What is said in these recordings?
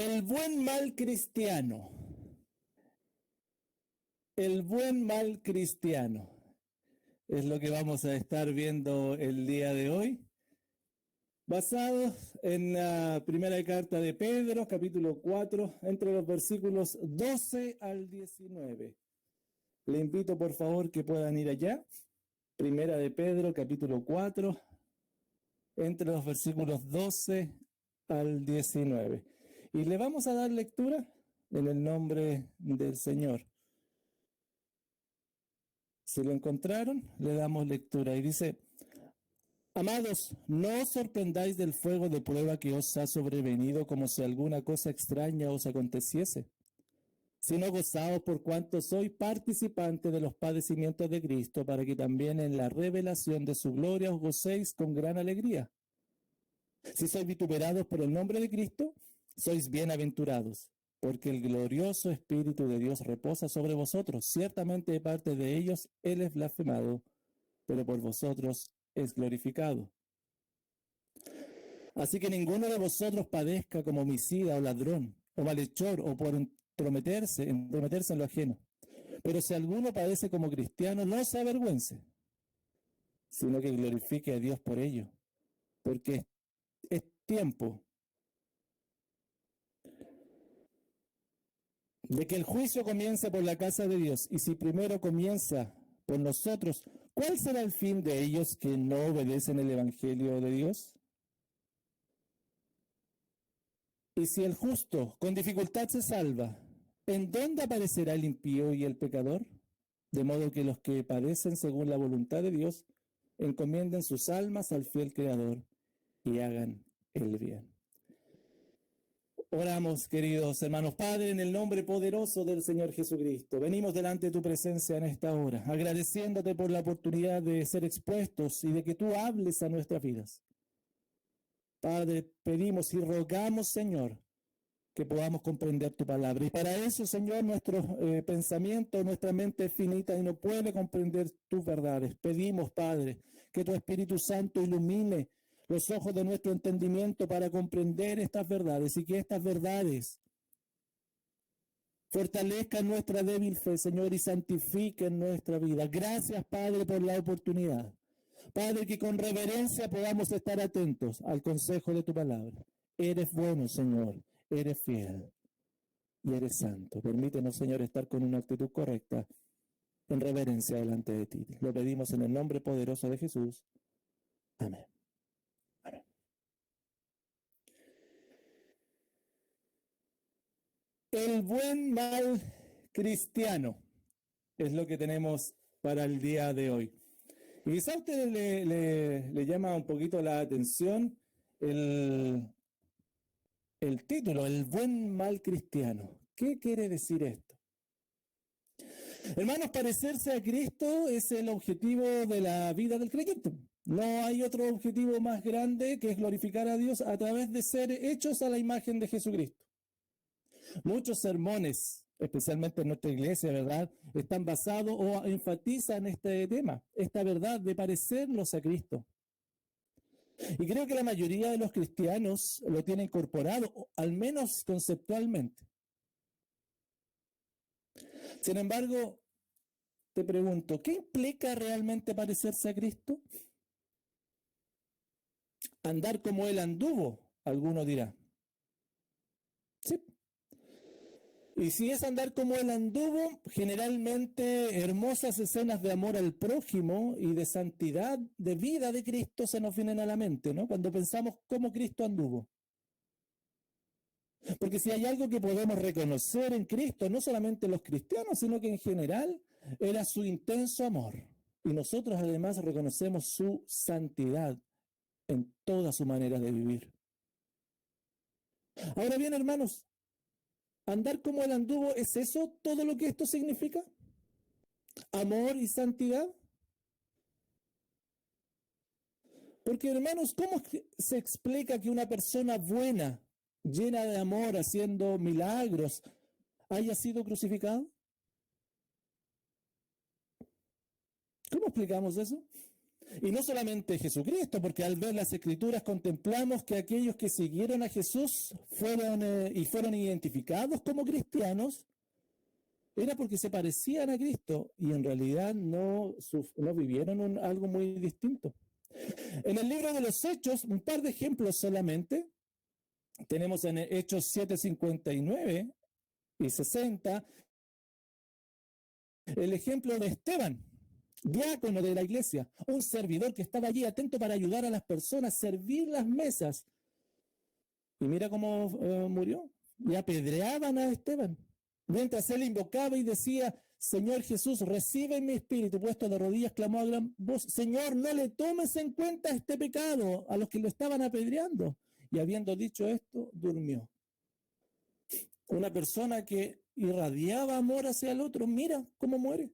El buen mal cristiano. El buen mal cristiano. Es lo que vamos a estar viendo el día de hoy. Basados en la primera carta de Pedro, capítulo 4, entre los versículos 12 al 19. Le invito por favor que puedan ir allá. Primera de Pedro, capítulo 4, entre los versículos 12 al 19. Y le vamos a dar lectura en el nombre del Señor. Si lo encontraron, le damos lectura. Y dice: Amados, no os sorprendáis del fuego de prueba que os ha sobrevenido como si alguna cosa extraña os aconteciese, sino gozaos por cuanto sois participantes de los padecimientos de Cristo, para que también en la revelación de su gloria os gocéis con gran alegría. Si sois vituperados por el nombre de Cristo, sois bienaventurados, porque el glorioso Espíritu de Dios reposa sobre vosotros. Ciertamente de parte de ellos Él es blasfemado, pero por vosotros es glorificado. Así que ninguno de vosotros padezca como homicida o ladrón, o malhechor, o por entrometerse en lo ajeno. Pero si alguno padece como cristiano, no se avergüence, sino que glorifique a Dios por ello, porque es tiempo de que el juicio comience por la casa de Dios, y si primero comienza por nosotros, ¿cuál será el fin de ellos que no obedecen el Evangelio de Dios? Y si el justo con dificultad se salva, ¿en dónde aparecerá el impío y el pecador? De modo que los que padecen según la voluntad de Dios encomienden sus almas al fiel Creador y hagan el bien. Oramos, queridos hermanos. Padre, en el nombre poderoso del Señor Jesucristo, venimos delante de tu presencia en esta hora, agradeciéndote por la oportunidad de ser expuestos y de que tú hables a nuestras vidas. Padre, pedimos y rogamos, Señor, que podamos comprender tu palabra. Y para eso, Señor, nuestro pensamiento, nuestra mente es finita y no puede comprender tus verdades. Pedimos, Padre, que tu Espíritu Santo ilumine los ojos de nuestro entendimiento para comprender estas verdades y que estas verdades fortalezcan nuestra débil fe, Señor, y santifiquen nuestra vida. Gracias, Padre, por la oportunidad. Padre, que con reverencia podamos estar atentos al consejo de tu palabra. Eres bueno, Señor, eres fiel y eres santo. Permítenos, Señor, estar con una actitud correcta en reverencia delante de ti. Lo pedimos en el nombre poderoso de Jesús. Amén. Amén. El buen mal cristiano es lo que tenemos para el día de hoy. Y quizá a usted le llama un poquito la atención el título, el buen mal cristiano. ¿Qué quiere decir esto? Hermanos, parecerse a Cristo es el objetivo de la vida del creyente. No hay otro objetivo más grande que es glorificar a Dios a través de ser hechos a la imagen de Jesucristo. Muchos sermones, especialmente en nuestra iglesia, ¿verdad?, están basados o enfatizan este tema, esta verdad de parecernos a Cristo. Y creo que la mayoría de los cristianos lo tienen incorporado, al menos conceptualmente. Sin embargo, te pregunto, ¿qué implica realmente parecerse a Cristo? Andar como Él anduvo, alguno dirá. Sí. Y si es andar como Él anduvo, generalmente hermosas escenas de amor al prójimo y de santidad de vida de Cristo se nos vienen a la mente, ¿no? Cuando pensamos cómo Cristo anduvo. Porque si hay algo que podemos reconocer en Cristo, no solamente los cristianos, sino que en general, era su intenso amor. Y nosotros además reconocemos su santidad en toda su manera de vivir. Ahora bien, hermanos, andar como Él anduvo, ¿es eso todo lo que esto significa? ¿Amor y santidad? Porque, hermanos, ¿cómo se explica que una persona buena, llena de amor, haciendo milagros, haya sido crucificado? ¿Cómo explicamos eso? Y no solamente Jesucristo, porque al ver las Escrituras contemplamos que aquellos que siguieron a Jesús fueron identificados como cristianos, era porque se parecían a Cristo y en realidad no vivieron algo muy distinto. En el libro de los Hechos, un par de ejemplos solamente. Tenemos en Hechos 7:59 y 60 el ejemplo de Esteban, diácono de la iglesia, un servidor que estaba allí atento para ayudar a las personas, servir las mesas. Y mira cómo murió. Y apedreaban a Esteban. Mientras él invocaba y decía, Señor Jesús, recibe mi espíritu, puesto de rodillas, clamó a gran voz, Señor, no le tomes en cuenta este pecado a los que lo estaban apedreando. Y habiendo dicho esto, durmió. Una persona que irradiaba amor hacia el otro, mira cómo muere.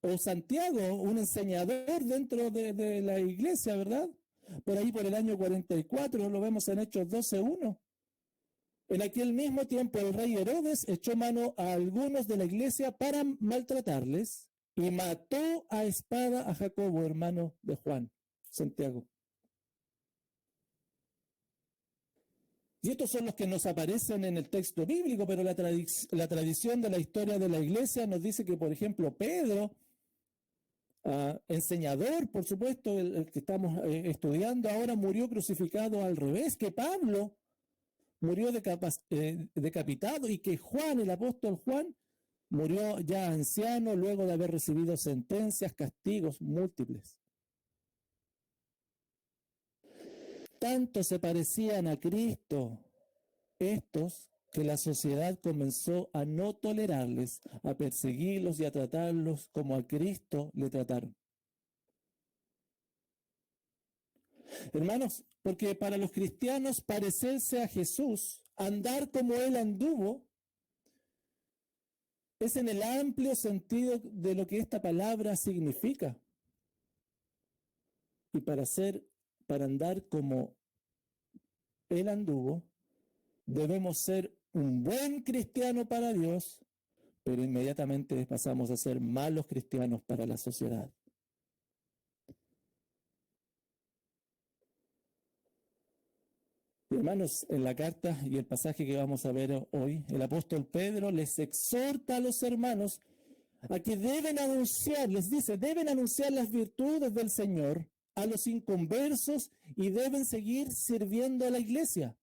O Santiago, un enseñador dentro de la iglesia, ¿verdad? Por ahí por el año 44, lo vemos en Hechos 12:1. En aquel mismo tiempo el rey Herodes echó mano a algunos de la iglesia para maltratarles y mató a espada a Jacobo, hermano de Juan, Santiago. Y estos son los que nos aparecen en el texto bíblico, pero la tradición de la historia de la iglesia nos dice que, por ejemplo, Pedro, enseñador, por supuesto, el que estamos estudiando ahora, murió crucificado al revés, que Pablo murió decapitado y que Juan, el apóstol Juan, murió ya anciano luego de haber recibido sentencias, castigos múltiples. Tanto se parecían a Cristo estos que la sociedad comenzó a no tolerarles, a perseguirlos y a tratarlos como a Cristo le trataron. Hermanos, porque para los cristianos parecerse a Jesús, andar como Él anduvo, es en el amplio sentido de lo que esta palabra significa. Y para andar como Él anduvo, debemos ser un buen cristiano para Dios, pero inmediatamente pasamos a ser malos cristianos para la sociedad. Hermanos, en la carta y el pasaje que vamos a ver hoy, el apóstol Pedro les exhorta a los hermanos a que les dice, deben anunciar las virtudes del Señor a los inconversos y deben seguir sirviendo a la iglesia.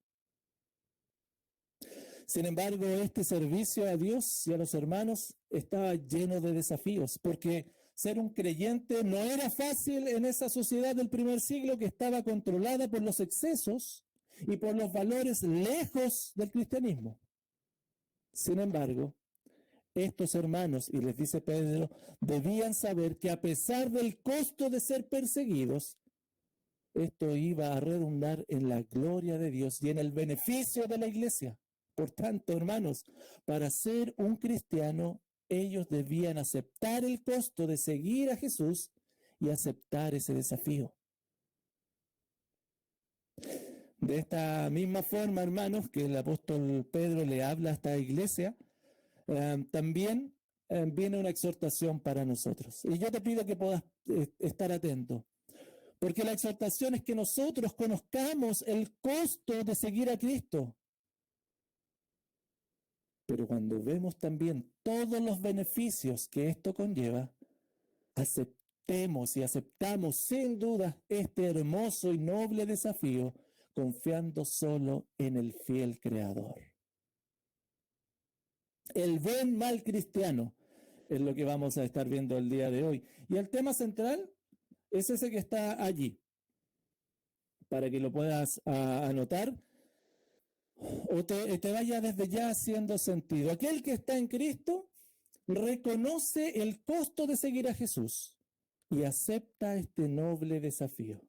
Sin embargo, este servicio a Dios y a los hermanos estaba lleno de desafíos, porque ser un creyente no era fácil en esa sociedad del primer siglo que estaba controlada por los excesos y por los valores lejos del cristianismo. Sin embargo, estos hermanos, y les dice Pedro, debían saber que a pesar del costo de ser perseguidos, esto iba a redundar en la gloria de Dios y en el beneficio de la iglesia. Por tanto, hermanos, para ser un cristiano, ellos debían aceptar el costo de seguir a Jesús y aceptar ese desafío. De esta misma forma, hermanos, que el apóstol Pedro le habla a esta iglesia, también viene una exhortación para nosotros. Y yo te pido que puedas estar atento, porque la exhortación es que nosotros conozcamos el costo de seguir a Cristo. Pero cuando vemos también todos los beneficios que esto conlleva, aceptemos y aceptamos sin duda este hermoso y noble desafío, confiando solo en el fiel Creador. El buen mal cristiano es lo que vamos a estar viendo el día de hoy. Y el tema central es ese que está allí, para que lo puedas anotar o te vaya desde ya haciendo sentido. Aquel que está en Cristo reconoce el costo de seguir a Jesús y acepta este noble desafío.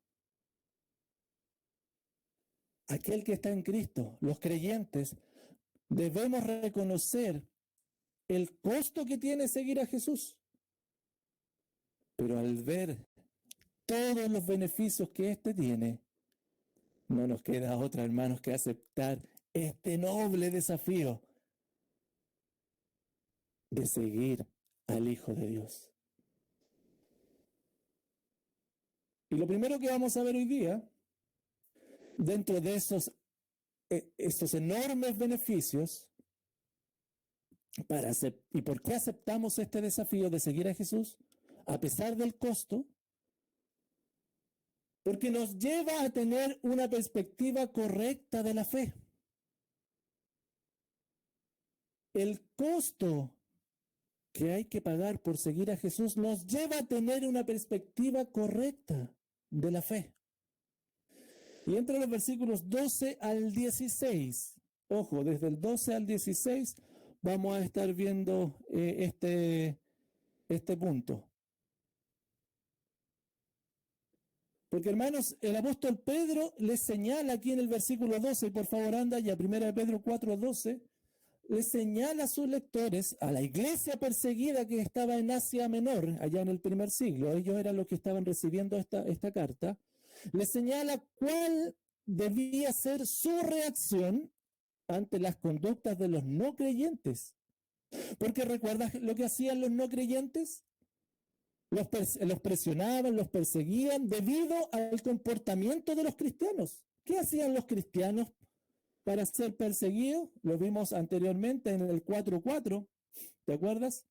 Aquel que está en Cristo, los creyentes, debemos reconocer el costo que tiene seguir a Jesús. Pero al ver todos los beneficios que éste tiene, no nos queda otra, hermanos, que aceptar este noble desafío de seguir al Hijo de Dios. Y lo primero que vamos a ver hoy día, dentro de esos enormes beneficios, ¿y por qué aceptamos este desafío de seguir a Jesús a pesar del costo? Porque nos lleva a tener una perspectiva correcta de la fe. El costo que hay que pagar por seguir a Jesús nos lleva a tener una perspectiva correcta de la fe. Y entre los versículos 12 al 16, ojo, desde el 12 al 16 vamos a estar viendo este punto. Porque, hermanos, el apóstol Pedro les señala aquí en el versículo 12, por favor anda ya, 1 Pedro 4:12, les señala a sus lectores, a la iglesia perseguida que estaba en Asia Menor, allá en el primer siglo, ellos eran los que estaban recibiendo esta carta, les señala cuál debía ser su reacción ante las conductas de los no creyentes. Porque ¿recuerdas lo que hacían los no creyentes? Los presionaban, los perseguían debido al comportamiento de los cristianos. ¿Qué hacían los cristianos para ser perseguidos? Lo vimos anteriormente en el 4:4, ¿te acuerdas?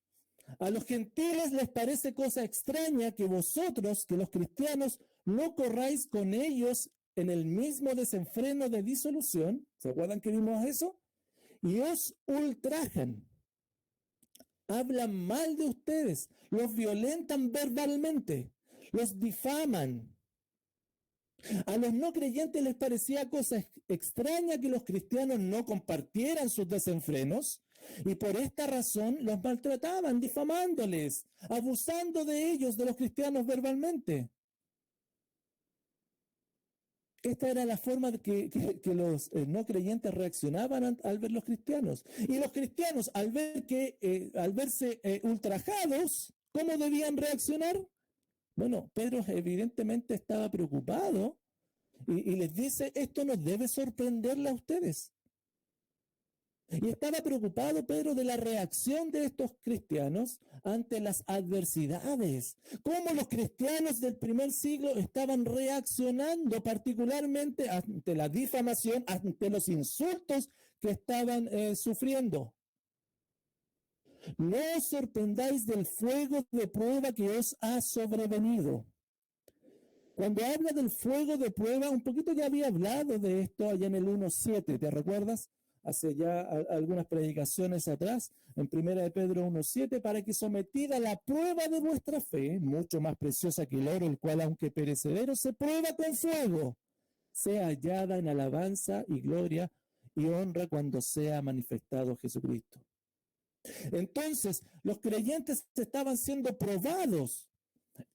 A los gentiles les parece cosa extraña que vosotros, que los cristianos, no corráis con ellos en el mismo desenfreno de disolución. ¿Se acuerdan que vimos eso? Y os ultrajan. Hablan mal de ustedes, los violentan verbalmente, los difaman. A los no creyentes les parecía cosa extraña que los cristianos no compartieran sus desenfrenos y por esta razón los maltrataban, difamándoles, abusando de ellos, de los cristianos verbalmente. Esta era la forma de que los no creyentes reaccionaban al ver los cristianos. Y los cristianos, al verse ultrajados, ¿cómo debían reaccionar? Bueno, Pedro evidentemente estaba preocupado y les dice, esto no debe sorprenderle a ustedes. Y estaba preocupado Pedro de la reacción de estos cristianos ante las adversidades. Cómo los cristianos del primer siglo estaban reaccionando particularmente ante la difamación, ante los insultos que estaban sufriendo. No os sorprendáis del fuego de prueba que os ha sobrevenido. Cuando habla del fuego de prueba, un poquito ya había hablado de esto allá en el 1:7, ¿te recuerdas? Hace ya algunas predicaciones atrás, en 1 Pedro 1:7, para que sometida a la prueba de vuestra fe, mucho más preciosa que el oro, el cual aunque perecedero se prueba con fuego, sea hallada en alabanza y gloria y honra cuando sea manifestado Jesucristo. Entonces, los creyentes estaban siendo probados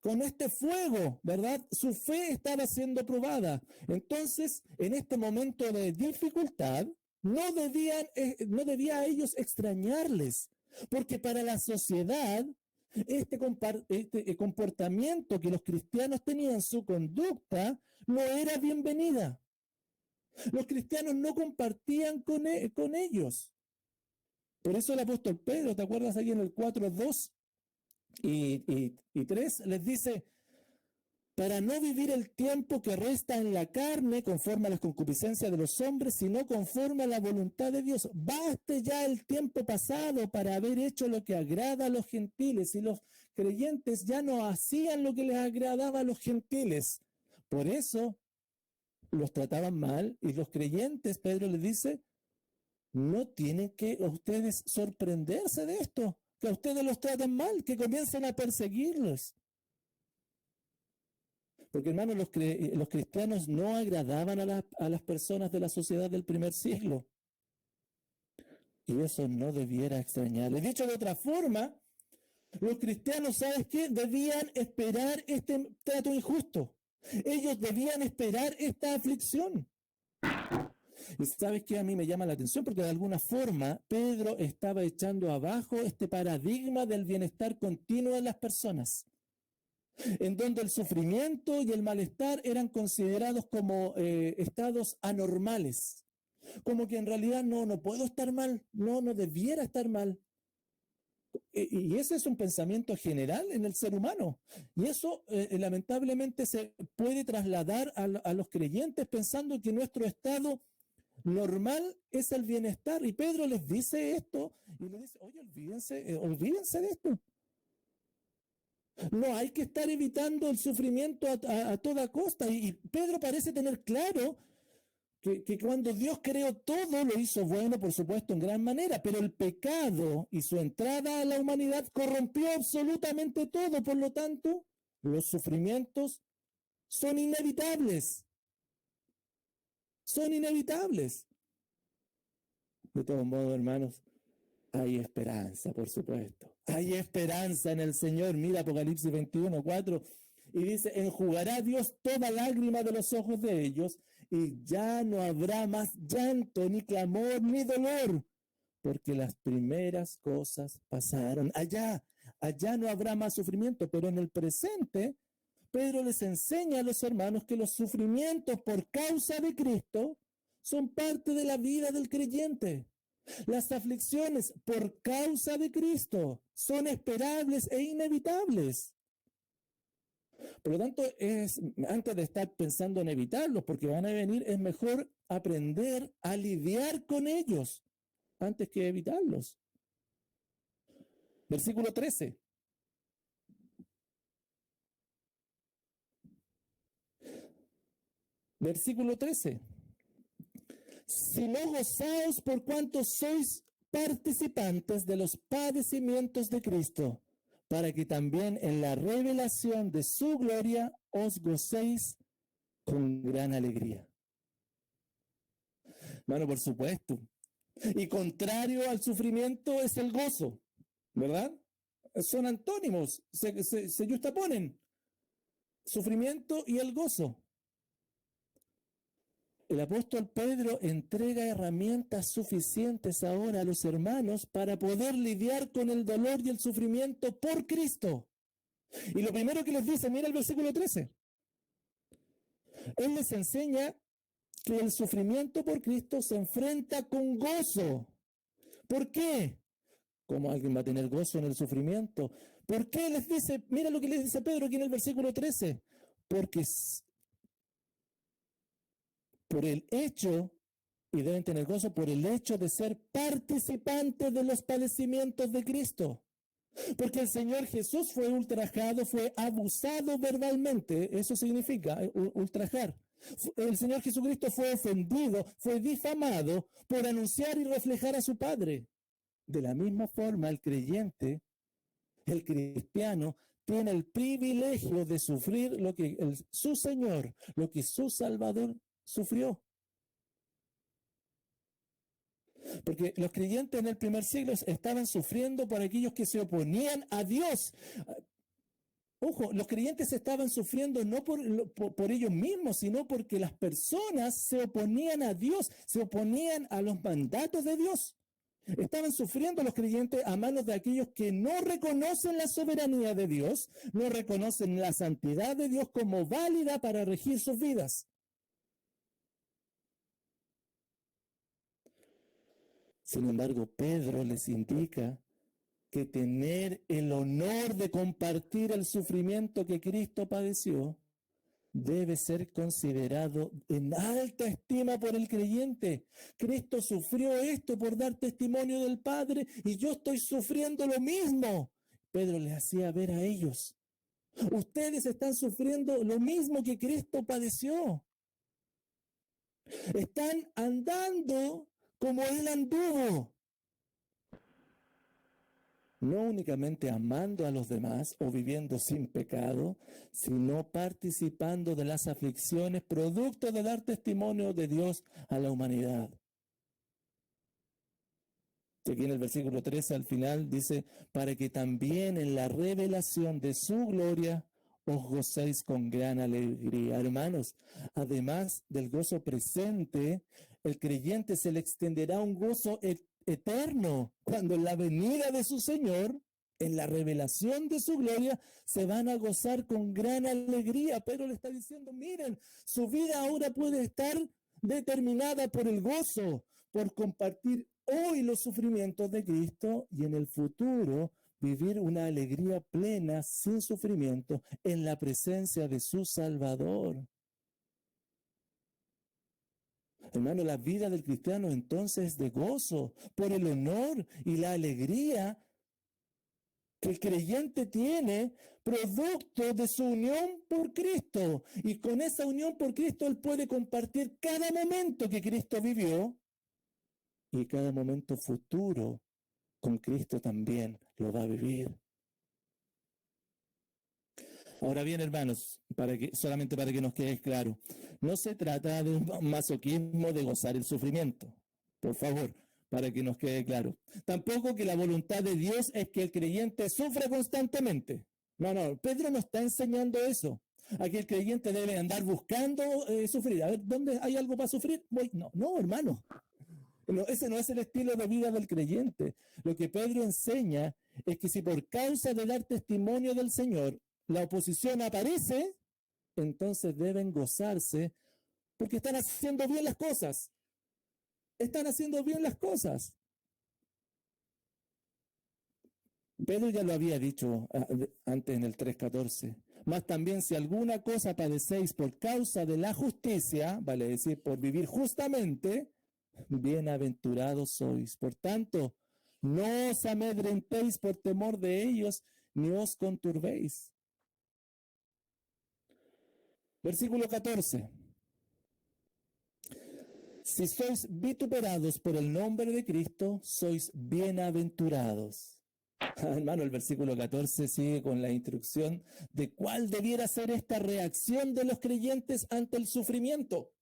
con este fuego, ¿verdad? Su fe estaba siendo probada. Entonces, en este momento de dificultad, no debía a ellos extrañarles, porque para la sociedad, este comportamiento que los cristianos tenían, su conducta, no era bienvenida. Los cristianos no compartían con ellos. Por eso el apóstol Pedro, ¿te acuerdas ahí en el 4:2 y 3? Les dice, para no vivir el tiempo que resta en la carne conforme a las concupiscencias de los hombres, sino conforme a la voluntad de Dios. Baste ya el tiempo pasado para haber hecho lo que agrada a los gentiles, y los creyentes ya no hacían lo que les agradaba a los gentiles. Por eso los trataban mal, y los creyentes, Pedro les dice, no tienen que ustedes sorprenderse de esto, que a ustedes los traten mal, que comiencen a perseguirlos. Porque, hermanos, los cristianos no agradaban a las personas de la sociedad del primer siglo. Y eso no debiera extrañarles. Dicho de otra forma, los cristianos, ¿sabes qué? Debían esperar este trato injusto. Ellos debían esperar esta aflicción. Y ¿sabes qué? A mí me llama la atención porque de alguna forma Pedro estaba echando abajo este paradigma del bienestar continuo de las personas, en donde el sufrimiento y el malestar eran considerados como estados anormales, como que en realidad no puedo estar mal, no debiera estar mal. Y ese es un pensamiento general en el ser humano. Y eso lamentablemente se puede trasladar a los creyentes pensando que nuestro estado normal es el bienestar. Y Pedro les dice esto y les dice, oye, olvídense de esto. No hay que estar evitando el sufrimiento a toda costa. Y Pedro parece tener claro que cuando Dios creó todo, lo hizo bueno, por supuesto, en gran manera, pero el pecado y su entrada a la humanidad corrompió absolutamente todo. Por lo tanto, los sufrimientos son inevitables. Son inevitables. De todos modos, hermanos, hay esperanza, por supuesto. Hay esperanza en el Señor. Mira Apocalipsis 21:4. Y dice, enjugará Dios toda lágrima de los ojos de ellos, y ya no habrá más llanto, ni clamor, ni dolor, porque las primeras cosas pasaron. Allá no habrá más sufrimiento, pero en el presente, Pedro les enseña a los hermanos que los sufrimientos por causa de Cristo son parte de la vida del creyente. Las aflicciones por causa de Cristo son esperables e inevitables. Por lo tanto, antes de estar pensando en evitarlos, porque van a venir, es mejor aprender a lidiar con ellos antes que evitarlos. Versículo 13. Versículo 13. Si no gozaos por cuanto sois participantes de los padecimientos de Cristo, para que también en la revelación de su gloria os gocéis con gran alegría. Bueno, por supuesto. Y contrario al sufrimiento es el gozo, ¿verdad? Son antónimos, se yuxtaponen. Sufrimiento y el gozo. El apóstol Pedro entrega herramientas suficientes ahora a los hermanos para poder lidiar con el dolor y el sufrimiento por Cristo. Y lo primero que les dice, mira el versículo 13. Él les enseña que el sufrimiento por Cristo se enfrenta con gozo. ¿Por qué? ¿Cómo alguien va a tener gozo en el sufrimiento? ¿Por qué les dice? Mira lo que les dice Pedro aquí en el versículo 13. Porque por el hecho, y deben tener gozo, por el hecho de ser participantes de los padecimientos de Cristo. Porque el Señor Jesús fue ultrajado, fue abusado verbalmente, eso significa ultrajar. El Señor Jesucristo fue ofendido, fue difamado por anunciar y reflejar a su Padre. De la misma forma, el creyente, el cristiano, tiene el privilegio de sufrir lo que su Señor, lo que su Salvador sufrió. Porque los creyentes en el primer siglo estaban sufriendo por aquellos que se oponían a Dios. Ojo, los creyentes estaban sufriendo no por ellos mismos, sino porque las personas se oponían a Dios, se oponían a los mandatos de Dios. Estaban sufriendo los creyentes a manos de aquellos que no reconocen la soberanía de Dios, no reconocen la santidad de Dios como válida para regir sus vidas. Sin embargo, Pedro les indica que tener el honor de compartir el sufrimiento que Cristo padeció debe ser considerado en alta estima por el creyente. Cristo sufrió esto por dar testimonio del Padre y yo estoy sufriendo lo mismo. Pedro les hacía ver a ellos. Ustedes están sufriendo lo mismo que Cristo padeció. Están andando como Él anduvo. No únicamente amando a los demás o viviendo sin pecado, sino participando de las aflicciones, producto de dar testimonio de Dios a la humanidad. Aquí en el versículo 13 al final dice, para que también en la revelación de su gloria os gocéis con gran alegría. Hermanos, además del gozo presente, el creyente se le extenderá un gozo eterno cuando en la venida de su Señor, en la revelación de su gloria, se van a gozar con gran alegría. Pero le está diciendo, miren, su vida ahora puede estar determinada por el gozo, por compartir hoy los sufrimientos de Cristo y en el futuro vivir una alegría plena, sin sufrimiento, en la presencia de su Salvador. Hermano, la vida del cristiano entonces es de gozo por el honor y la alegría que el creyente tiene producto de su unión por Cristo. Y con esa unión por Cristo él puede compartir cada momento que Cristo vivió y cada momento futuro con Cristo también lo va a vivir. Ahora bien, hermanos, solamente para que nos quede claro, no se trata de un masoquismo de gozar el sufrimiento, por favor, para que nos quede claro. Tampoco que la voluntad de Dios es que el creyente sufra constantemente. No, Pedro no está enseñando eso. Aquí el creyente debe andar buscando sufrir. A ver, ¿dónde hay algo para sufrir? No, hermano. No, ese no es el estilo de vida del creyente. Lo que Pedro enseña es que si por causa de dar testimonio del Señor la oposición aparece, entonces deben gozarse porque están haciendo bien las cosas. Están haciendo bien las cosas. Pedro ya lo había dicho antes en el 3:14. Mas también si alguna cosa padecéis por causa de la justicia, vale decir, por vivir justamente, bienaventurados sois. Por tanto, no os amedrentéis por temor de ellos, ni os conturbéis. Versículo 14. Si sois vituperados por el nombre de Cristo, sois bienaventurados. Hermano, el versículo 14 sigue con la instrucción de cuál debiera ser esta reacción de los creyentes ante el sufrimiento.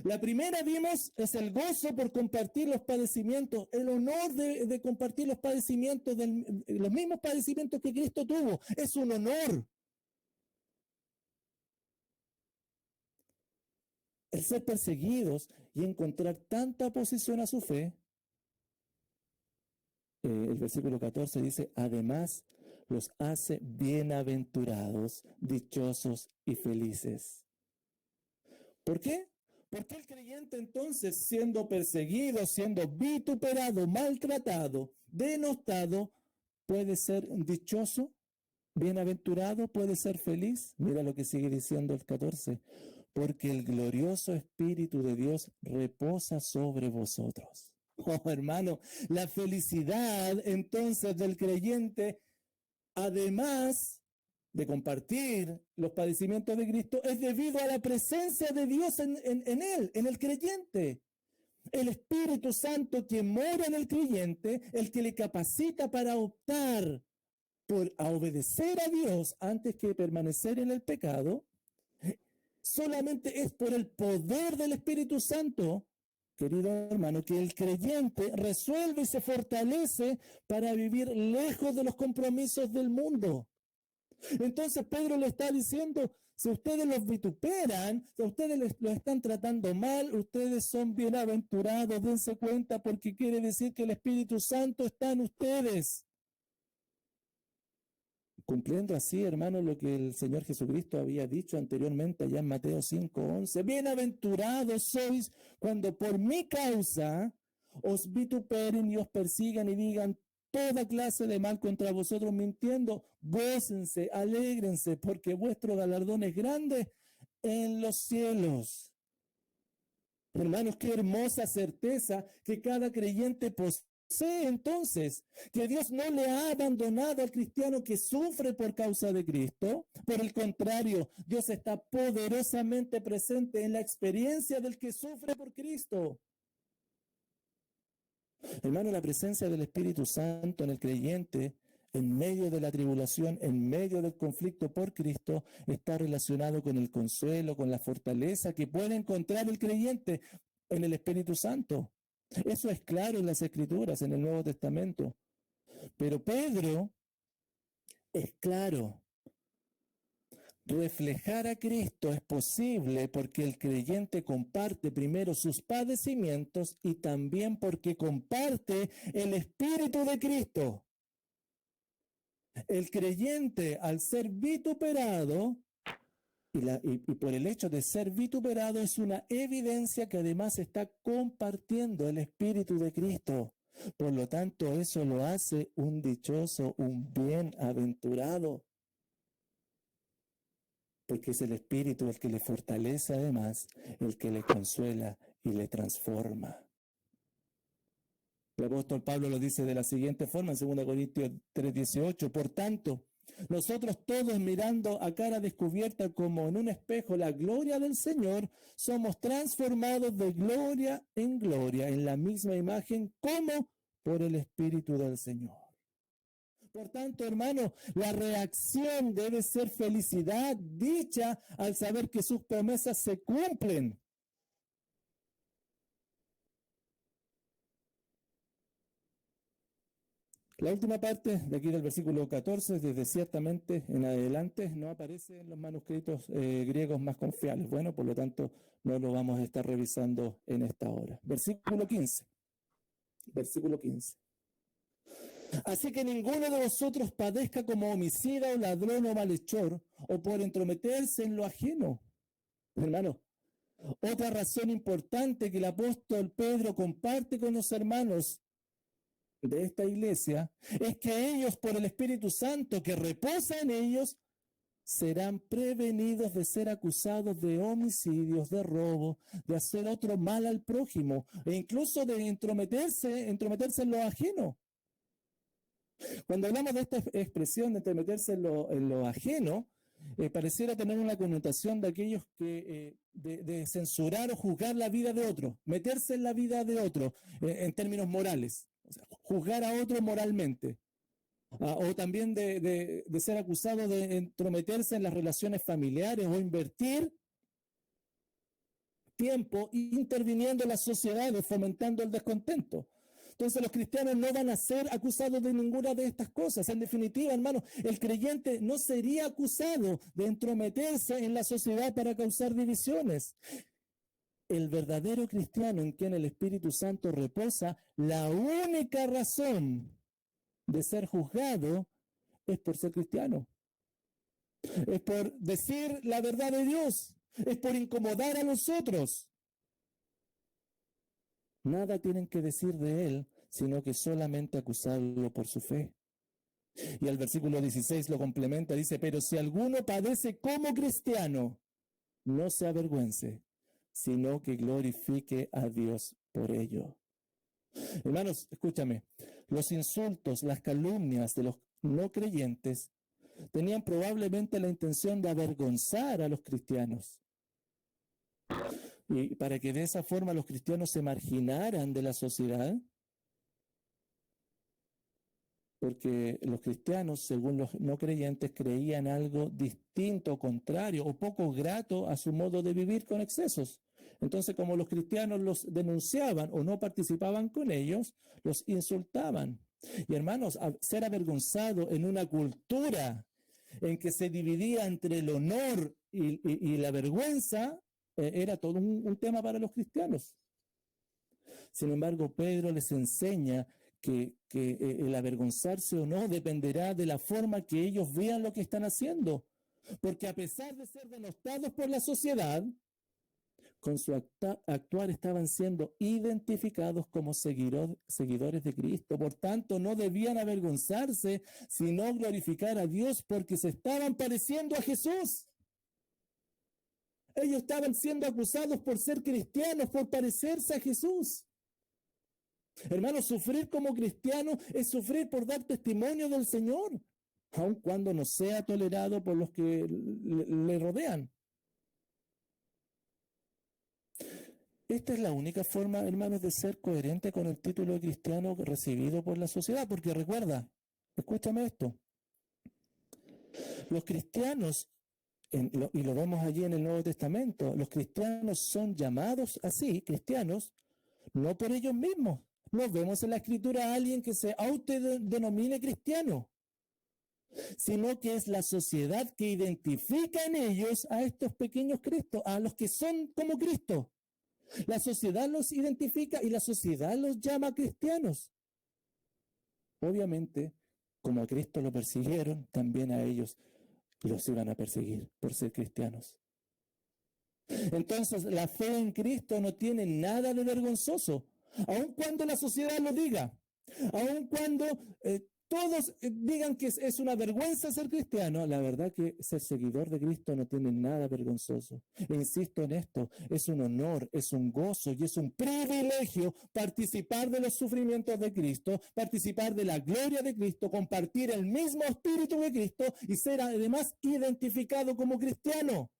La primera vimos es el gozo por compartir los padecimientos, el honor de compartir los padecimientos, los mismos padecimientos que Cristo tuvo. Es un honor. El ser perseguidos y encontrar tanta oposición a su fe. El versículo 14 dice, además los hace bienaventurados, dichosos y felices. ¿Por qué? Porque el creyente entonces, siendo perseguido, siendo vituperado, maltratado, denostado, puede ser dichoso, bienaventurado, puede ser feliz. Mira lo que sigue diciendo el 14. Porque el glorioso Espíritu de Dios reposa sobre vosotros. Oh, hermano, la felicidad entonces del creyente, además de compartir los padecimientos de Cristo, es debido a la presencia de Dios en él, en el creyente. El Espíritu Santo que mora en el creyente, el que le capacita para optar a obedecer a Dios antes que permanecer en el pecado, solamente es por el poder del Espíritu Santo, querido hermano, que el creyente resuelve y se fortalece para vivir lejos de los compromisos del mundo. Entonces Pedro le está diciendo, si ustedes los vituperan, si ustedes los están tratando mal, ustedes son bienaventurados, dense cuenta porque quiere decir que el Espíritu Santo está en ustedes. Cumpliendo así, hermano, lo que el Señor Jesucristo había dicho anteriormente allá en Mateo 5:11. Bienaventurados sois cuando por mi causa os vituperen y os persigan y digan toda clase de mal contra vosotros mintiendo. Gócense, alégrense, porque vuestro galardón es grande en los cielos. Hermanos, qué hermosa certeza que cada creyente posee entonces, que Dios no le ha abandonado al cristiano que sufre por causa de Cristo. Por el contrario, Dios está poderosamente presente en la experiencia del que sufre por Cristo. Hermano, la presencia del Espíritu Santo en el creyente, en medio de la tribulación, en medio del conflicto por Cristo, está relacionado con el consuelo, con la fortaleza que puede encontrar el creyente en el Espíritu Santo. Eso es claro en las Escrituras, en el Nuevo Testamento. Pero Pedro es claro. Reflejar a Cristo es posible porque el creyente comparte primero sus padecimientos y también porque comparte el Espíritu de Cristo. El creyente, al ser vituperado, y por el hecho de ser vituperado, es una evidencia que además está compartiendo el Espíritu de Cristo. Por lo tanto, eso lo hace un dichoso, un bienaventurado, porque es el Espíritu el que le fortalece además, el que le consuela y le transforma. El apóstol Pablo lo dice de la siguiente forma en 2 Corintios 3:18. Por tanto, nosotros todos mirando a cara descubierta como en un espejo la gloria del Señor, somos transformados de gloria en la misma imagen como por el Espíritu del Señor. Por tanto, hermano, la reacción debe ser felicidad, dicha al saber que sus promesas se cumplen. La última parte de aquí del versículo 14, desde ciertamente en adelante, no aparece en los manuscritos griegos más confiables. Bueno, por lo tanto, no lo vamos a estar revisando en esta hora. Versículo 15. Versículo 15. Así que ninguno de vosotros padezca como homicida o ladrón o malhechor o por entrometerse en lo ajeno. Hermano, otra razón importante que el apóstol Pedro comparte con los hermanos de esta iglesia es que ellos, por el Espíritu Santo que reposa en ellos, serán prevenidos de ser acusados de homicidios, de robo, de hacer otro mal al prójimo e incluso de entrometerse en lo ajeno. Cuando hablamos de esta expresión de entrometerse en lo ajeno, pareciera tener una connotación de aquellos que de censurar o juzgar la vida de otro, meterse en la vida de otro en términos morales, o sea, juzgar a otro moralmente, o también de ser acusado de entrometerse en las relaciones familiares o invertir tiempo interviniendo en las sociedades, fomentando el descontento. Entonces los cristianos no van a ser acusados de ninguna de estas cosas. En definitiva, hermano, el creyente no sería acusado de entrometerse en la sociedad para causar divisiones. El verdadero cristiano en quien el Espíritu Santo reposa, la única razón de ser juzgado es por ser cristiano. Es por decir la verdad de Dios. Es por incomodar a los otros. Nada tienen que decir de él, sino que solamente acusarlo por su fe. Y el versículo 16 lo complementa, dice, pero si alguno padece como cristiano, no se avergüence, sino que glorifique a Dios por ello. Hermanos, escúchame, los insultos, las calumnias de los no creyentes tenían probablemente la intención de avergonzar a los cristianos. Y para que de esa forma los cristianos se marginaran de la sociedad, porque los cristianos, según los no creyentes, creían algo distinto, contrario o poco grato a su modo de vivir con excesos. Entonces, como los cristianos los denunciaban o no participaban con ellos, los insultaban. Y hermanos, ser avergonzado en una cultura en que se dividía entre el honor y la vergüenza, era todo un tema para los cristianos. Sin embargo, Pedro les enseña que el avergonzarse o no dependerá de la forma que ellos vean lo que están haciendo. Porque a pesar de ser denostados por la sociedad, con su actuar estaban siendo identificados como seguidores de Cristo. Por tanto, no debían avergonzarse, sino glorificar a Dios porque se estaban pareciendo a Jesús. Ellos estaban siendo acusados por ser cristianos, por parecerse a Jesús. Hermanos, sufrir como cristiano es sufrir por dar testimonio del Señor, aun cuando no sea tolerado por los que le rodean. Esta es la única forma, hermanos, de ser coherente con el título de cristiano recibido por la sociedad, porque recuerda, escúchame esto, los cristianos, y lo vemos allí en el Nuevo Testamento, los cristianos son llamados así, cristianos, no por ellos mismos. No vemos en la Escritura a alguien que se autodenomine cristiano, sino que es la sociedad que identifica en ellos a estos pequeños Cristos, a los que son como Cristo. La sociedad los identifica y la sociedad los llama cristianos. Obviamente, como a Cristo lo persiguieron, también a ellos los iban a perseguir por ser cristianos. Entonces, la fe en Cristo no tiene nada de vergonzoso, aun cuando la sociedad lo diga. Aun cuando todos digan que es una vergüenza ser cristiano, la verdad que ser seguidor de Cristo no tiene nada vergonzoso. E insisto en esto, es un honor, es un gozo y es un privilegio participar de los sufrimientos de Cristo, participar de la gloria de Cristo, compartir el mismo espíritu de Cristo y ser además identificado como cristiano.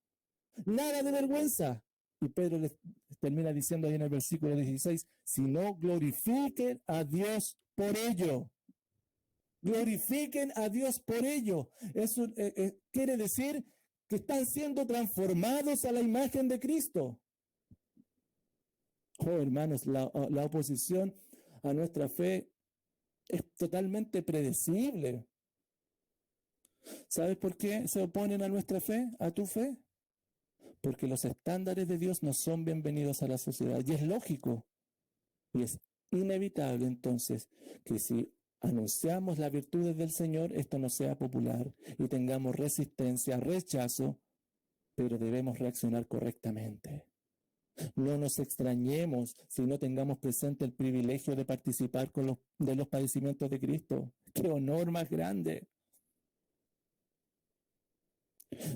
Nada de vergüenza. Y Pedro les termina diciendo ahí en el versículo 16, sino glorifiquen a Dios por ello. Glorifiquen a Dios por ello. Eso quiere decir que están siendo transformados a la imagen de Cristo. Oh, hermanos, la oposición a nuestra fe es totalmente predecible. ¿Sabes por qué se oponen a nuestra fe, a tu fe? Porque los estándares de Dios no son bienvenidos a la sociedad. Y es lógico. Y es inevitable entonces que si anunciamos las virtudes del Señor, esto no sea popular y tengamos resistencia, rechazo, pero debemos reaccionar correctamente. No nos extrañemos si no tengamos presente el privilegio de participar de los padecimientos de Cristo. ¡Qué honor más grande!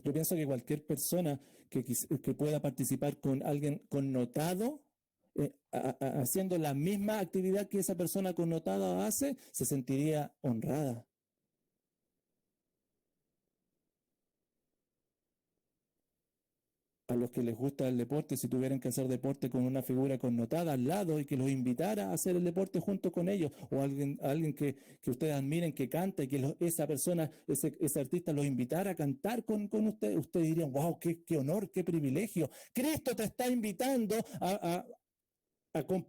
Yo pienso que cualquier persona que pueda participar con alguien connotado, haciendo la misma actividad que esa persona connotada hace, se sentiría honrada. A los que les gusta el deporte, si tuvieran que hacer deporte con una figura connotada al lado y que los invitara a hacer el deporte junto con ellos, o alguien que ustedes admiren que canta y que esa persona, ese artista los invitara a cantar con ustedes, ustedes dirían, wow, qué honor, qué privilegio. Cristo te está invitando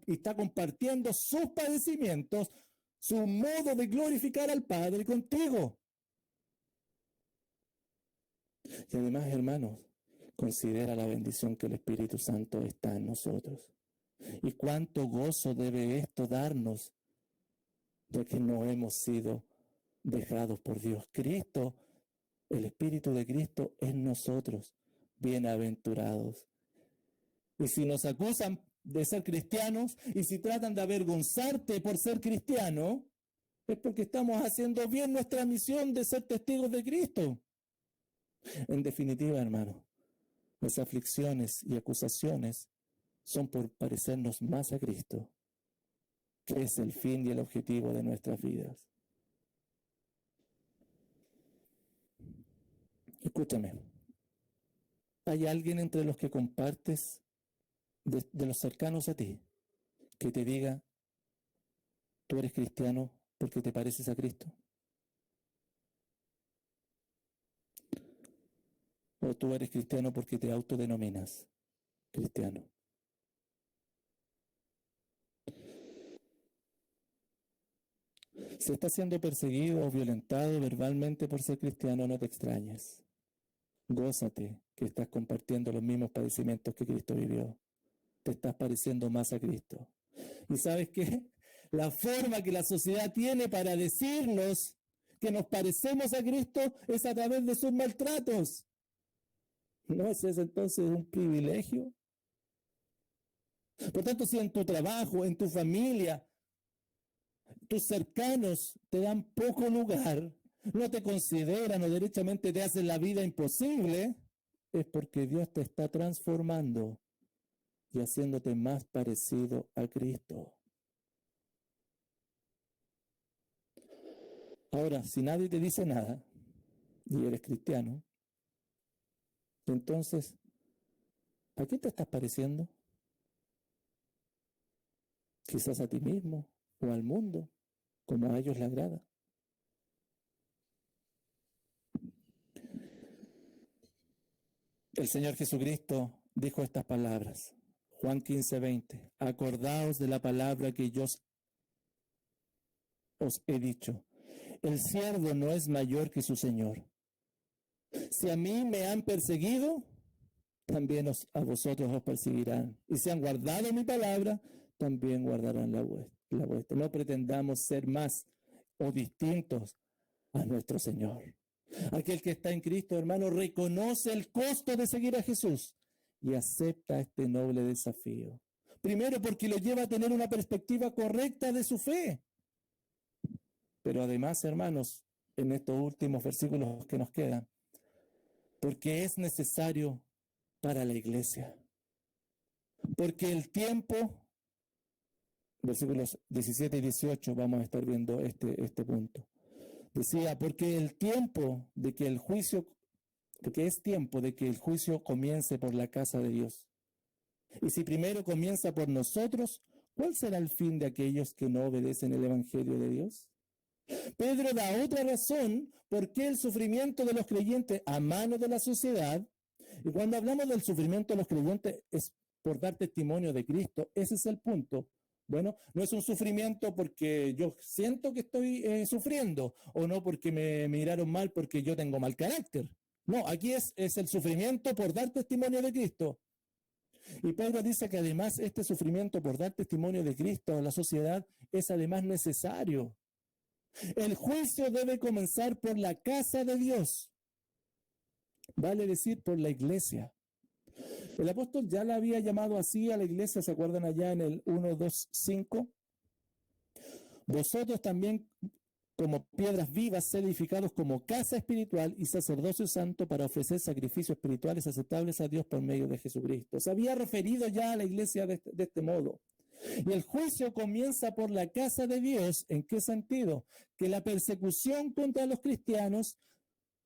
y está compartiendo sus padecimientos, su modo de glorificar al Padre contigo. Y además, hermanos, considera la bendición que el Espíritu Santo está en nosotros. Y cuánto gozo debe esto darnos de que no hemos sido dejados por Dios. Cristo, el Espíritu de Cristo en nosotros, bienaventurados. Y si nos acusan de ser cristianos y si tratan de avergonzarte por ser cristiano, es porque estamos haciendo bien nuestra misión de ser testigos de Cristo. En definitiva, hermano, las aflicciones y acusaciones son por parecernos más a Cristo, que es el fin y el objetivo de nuestras vidas. Escúchame, ¿hay alguien entre los que compartes de los cercanos a ti que te diga, tú eres cristiano porque te pareces a Cristo? ¿O tú eres cristiano porque te autodenominas cristiano? Si estás siendo perseguido o violentado verbalmente por ser cristiano, no te extrañes. Gózate que estás compartiendo los mismos padecimientos que Cristo vivió. Te estás pareciendo más a Cristo. ¿Y sabes qué? La forma que la sociedad tiene para decirnos que nos parecemos a Cristo es a través de sus maltratos. ¿No es ese entonces un privilegio? Por tanto, si en tu trabajo, en tu familia, tus cercanos te dan poco lugar, no te consideran o derechamente te hacen la vida imposible, es porque Dios te está transformando y haciéndote más parecido a Cristo. Ahora, si nadie te dice nada y eres cristiano, entonces, ¿a qué te estás pareciendo? Quizás a ti mismo o al mundo, como a ellos les agrada. El Señor Jesucristo dijo estas palabras, Juan 15:20, acordaos de la palabra que yo os he dicho, el siervo no es mayor que su Señor. Si a mí me han perseguido, también a vosotros os perseguirán. Y si han guardado mi palabra, también guardarán la vuestra. No pretendamos ser más o distintos a nuestro Señor. Aquel que está en Cristo, hermano, reconoce el costo de seguir a Jesús y acepta este noble desafío. Primero, porque lo lleva a tener una perspectiva correcta de su fe. pero además, hermanos, en estos últimos versículos que nos quedan, porque es necesario para la iglesia. Porque el tiempo, versículos 17 y 18, vamos a estar viendo este punto. Decía, porque el tiempo de que el juicio, porque es tiempo de que el juicio comience por la casa de Dios. Y si primero comienza por nosotros, ¿cuál será el fin de aquellos que no obedecen el Evangelio de Dios? Pedro da otra razón por qué el sufrimiento de los creyentes a manos de la sociedad, y cuando hablamos del sufrimiento de los creyentes es por dar testimonio de Cristo, ese es el punto. Bueno, no es un sufrimiento porque yo siento que estoy sufriendo, o no porque me miraron mal porque yo tengo mal carácter. No, aquí es el sufrimiento por dar testimonio de Cristo. Y Pedro dice que además este sufrimiento por dar testimonio de Cristo a la sociedad es además necesario. El juicio debe comenzar por la casa de Dios, vale decir, por la iglesia. El apóstol ya la había llamado así a la iglesia, ¿se acuerdan allá en el 1:2:5? Vosotros también, como piedras vivas, sed edificados como casa espiritual y sacerdocio santo para ofrecer sacrificios espirituales aceptables a Dios por medio de Jesucristo. Se había referido ya a la iglesia de este modo. Y el juicio comienza por la casa de Dios. ¿En qué sentido? Que la persecución contra los cristianos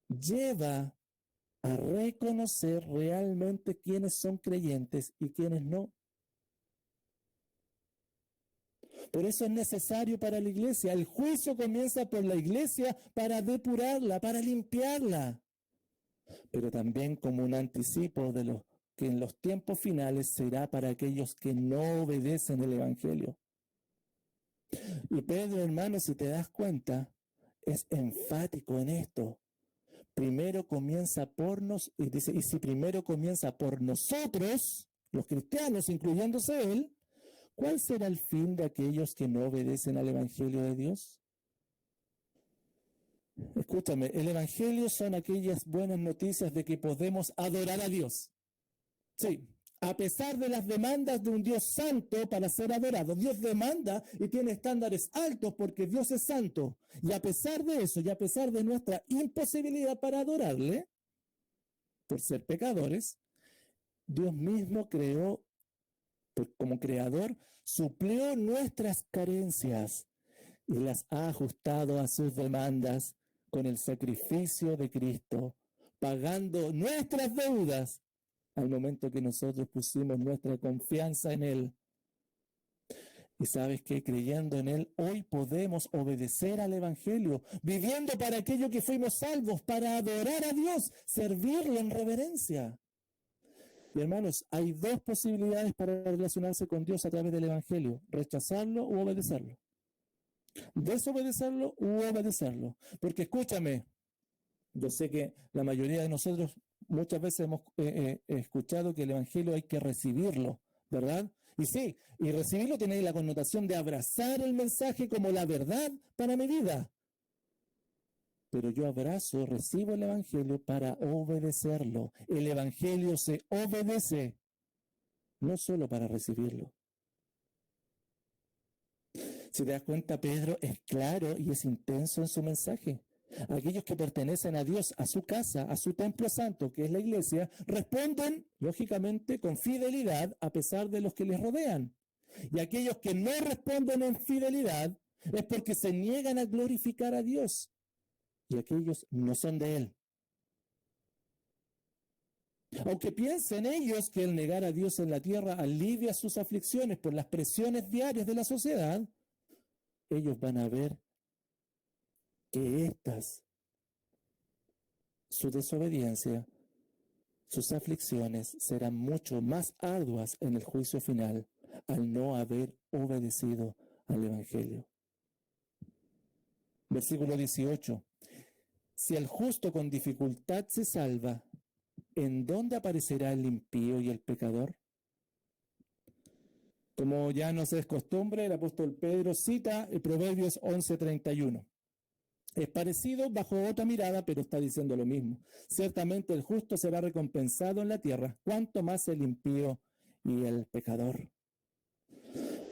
lleva a reconocer realmente quiénes son creyentes y quiénes no. Por eso es necesario para la iglesia. El juicio comienza por la iglesia para depurarla, para limpiarla, pero también como un anticipo de lo que en los tiempos finales será para aquellos que no obedecen el Evangelio. Y Pedro, hermano, si te das cuenta, es enfático en esto. Primero comienza por nos, y dice, y si primero comienza por nosotros, los cristianos, incluyéndose él, ¿cuál será el fin de aquellos que no obedecen al Evangelio de Dios? Escúchame, el Evangelio son aquellas buenas noticias de que podemos adorar a Dios. Sí, a pesar de las demandas de un Dios santo para ser adorado. Dios demanda y tiene estándares altos porque Dios es santo. Y a pesar de eso, y a pesar de nuestra imposibilidad para adorarle, por ser pecadores, Dios mismo creó, como creador, suplió nuestras carencias y las ha ajustado a sus demandas con el sacrificio de Cristo, pagando nuestras deudas al momento que nosotros pusimos nuestra confianza en Él. Y sabes que creyendo en Él, hoy podemos obedecer al Evangelio, viviendo para aquello que fuimos salvos, para adorar a Dios, servirle en reverencia. Y hermanos, hay dos posibilidades para relacionarse con Dios a través del Evangelio: rechazarlo u obedecerlo. Desobedecerlo u obedecerlo. Porque escúchame, yo sé que la mayoría de nosotros muchas veces hemos escuchado que el Evangelio hay que recibirlo, ¿verdad? Y sí, y recibirlo tiene la connotación de abrazar el mensaje como la verdad para mi vida. Pero yo recibo el Evangelio para obedecerlo. El Evangelio se obedece, no solo para recibirlo. Si te das cuenta, Pedro es claro y es intenso en su mensaje. Aquellos que pertenecen a Dios, a su casa, a su templo santo, que es la iglesia, responden, lógicamente, con fidelidad a pesar de los que les rodean. Y aquellos que no responden en fidelidad es porque se niegan a glorificar a Dios. Y aquellos no son de Él. Aunque piensen ellos que el negar a Dios en la tierra alivia sus aflicciones por las presiones diarias de la sociedad, ellos van a ver que su desobediencia, sus aflicciones serán mucho más arduas en el juicio final al no haber obedecido al Evangelio. Versículo 18. Si el justo con dificultad se salva, ¿en dónde aparecerá el impío y el pecador? Como ya nos es costumbre, el apóstol Pedro cita el Proverbios 11:31. Es parecido bajo otra mirada, pero está diciendo lo mismo. Ciertamente el justo será recompensado en la tierra, cuanto más el impío y el pecador.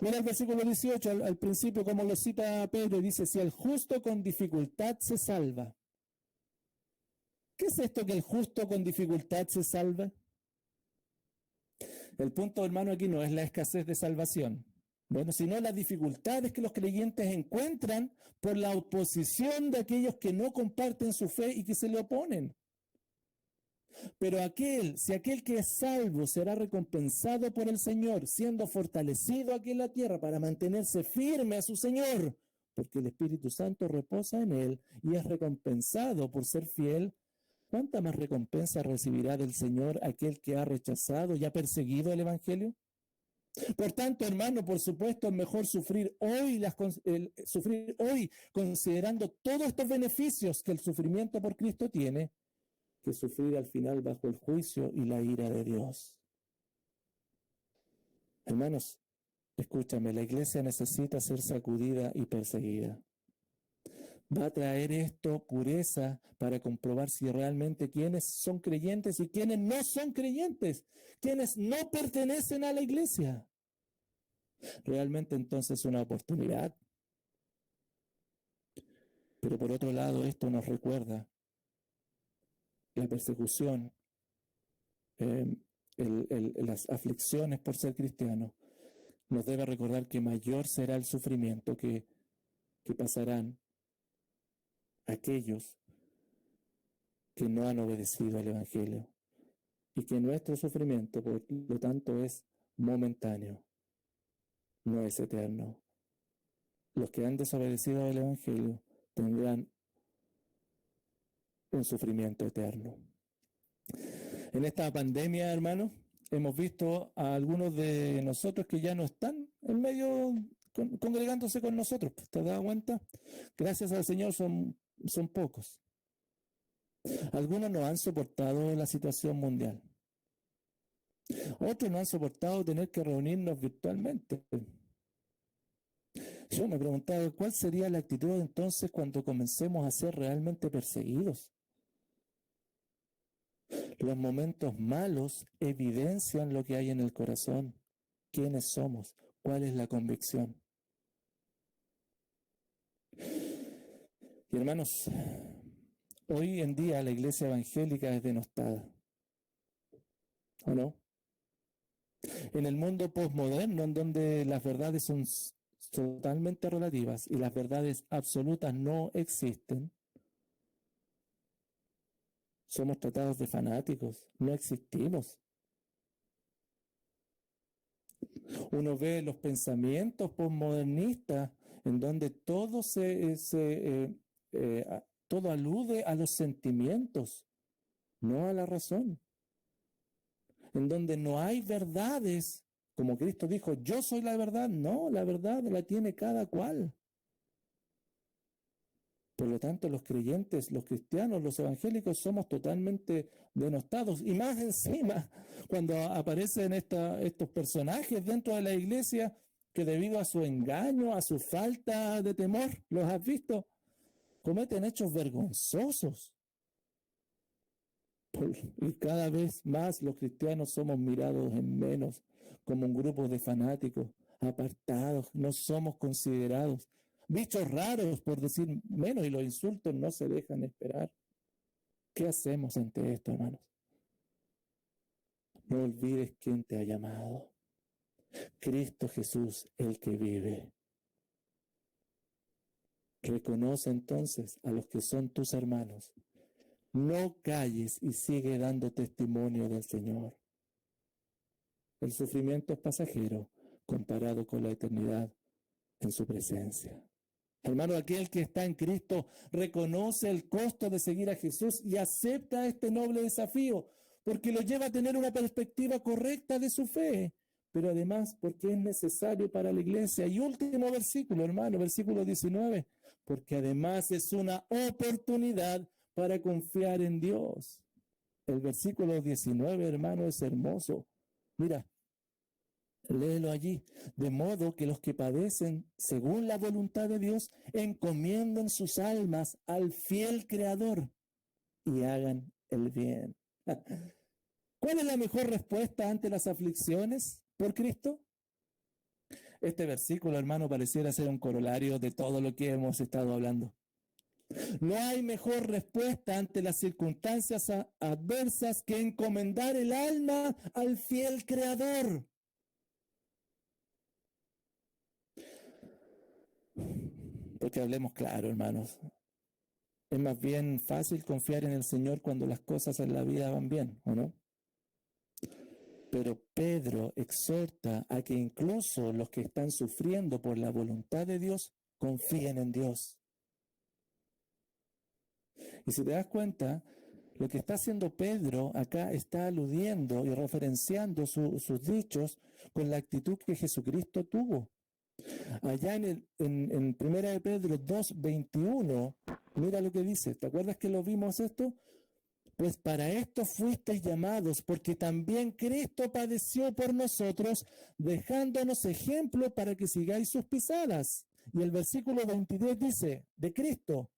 Mira el versículo 18, al principio, como lo cita Pedro, dice, si el justo con dificultad se salva. ¿Qué es esto que el justo con dificultad se salva? El punto, hermano, aquí no es la escasez de salvación, bueno, sino las dificultades que los creyentes encuentran por la oposición de aquellos que no comparten su fe y que se le oponen. Pero si aquel que es salvo será recompensado por el Señor, siendo fortalecido aquí en la tierra para mantenerse firme a su Señor, porque el Espíritu Santo reposa en él y es recompensado por ser fiel, ¿cuánta más recompensa recibirá del Señor aquel que ha rechazado y ha perseguido el Evangelio? Por tanto, hermano, por supuesto, es mejor sufrir hoy considerando todos estos beneficios que el sufrimiento por Cristo tiene, que sufrir al final bajo el juicio y la ira de Dios. Hermanos, escúchame, la iglesia necesita ser sacudida y perseguida. Va a traer esto pureza para comprobar si realmente quienes son creyentes y quienes no son creyentes, quienes no pertenecen a la iglesia. Realmente entonces es una oportunidad. Pero por otro lado, esto nos recuerda la persecución, las aflicciones por ser cristiano, nos debe recordar que mayor será el sufrimiento que pasarán aquellos que no han obedecido al Evangelio y que nuestro sufrimiento, por lo tanto, es momentáneo, no es eterno. Los que han desobedecido al Evangelio tendrán un sufrimiento eterno. En esta pandemia, hermanos, hemos visto a algunos de nosotros que ya no están en medio congregándose con nosotros. ¿Te has dado cuenta? Gracias al Señor son pocos. Algunos no han soportado la situación mundial. Otros no han soportado tener que reunirnos virtualmente. Yo me preguntaba, ¿cuál sería la actitud entonces cuando comencemos a ser realmente perseguidos? Los momentos malos evidencian lo que hay en el corazón, quiénes somos, cuál es la convicción. Y hermanos, hoy en día la iglesia evangélica es denostada, ¿o no? En el mundo posmoderno, en donde las verdades son totalmente relativas y las verdades absolutas no existen, somos tratados de fanáticos, no existimos. Uno ve los pensamientos posmodernistas en donde todo todo alude a los sentimientos, no a la razón. En donde no hay verdades, como Cristo dijo, yo soy la verdad. No, la verdad la tiene cada cual. Por lo tanto, los creyentes, los cristianos, los evangélicos somos totalmente denostados. Y más encima, cuando aparecen estos personajes dentro de la iglesia que debido a su engaño, a su falta de temor, ¿los has visto? Cometen hechos vergonzosos. Y cada vez más los cristianos somos mirados en menos como un grupo de fanáticos, apartados, no somos considerados. Bichos raros, por decir menos, y los insultos no se dejan esperar. ¿Qué hacemos ante esto, hermanos? No olvides quién te ha llamado. Cristo Jesús, el que vive. Reconoce entonces a los que son tus hermanos. No calles y sigue dando testimonio del Señor. El sufrimiento es pasajero comparado con la eternidad en su presencia. Hermano, aquel que está en Cristo reconoce el costo de seguir a Jesús y acepta este noble desafío porque lo lleva a tener una perspectiva correcta de su fe, pero además porque es necesario para la iglesia. Y último versículo, hermano, versículo 19, porque además es una oportunidad para confiar en Dios. El versículo 19, hermano, es hermoso. Mira, léelo allí. De modo que los que padecen según la voluntad de Dios encomienden sus almas al fiel Creador y hagan el bien. ¿Cuál es la mejor respuesta ante las aflicciones por Cristo? Este versículo, hermano, pareciera ser un corolario de todo lo que hemos estado hablando. No hay mejor respuesta ante las circunstancias adversas que encomendar el alma al fiel Creador. Porque hablemos claro, hermanos. Es más bien fácil confiar en el Señor cuando las cosas en la vida van bien, ¿o no? Pero Pedro exhorta a que incluso los que están sufriendo por la voluntad de Dios confíen en Dios. Y si te das cuenta, lo que está haciendo Pedro acá está aludiendo y referenciando sus dichos con la actitud que Jesucristo tuvo. Allá en 1 de Pedro 2:21, mira lo que dice. ¿Te acuerdas que lo vimos esto? Pues para esto fuisteis llamados, porque también Cristo padeció por nosotros, dejándonos ejemplo para que sigáis sus pisadas. Y el versículo 23 dice, de Cristo,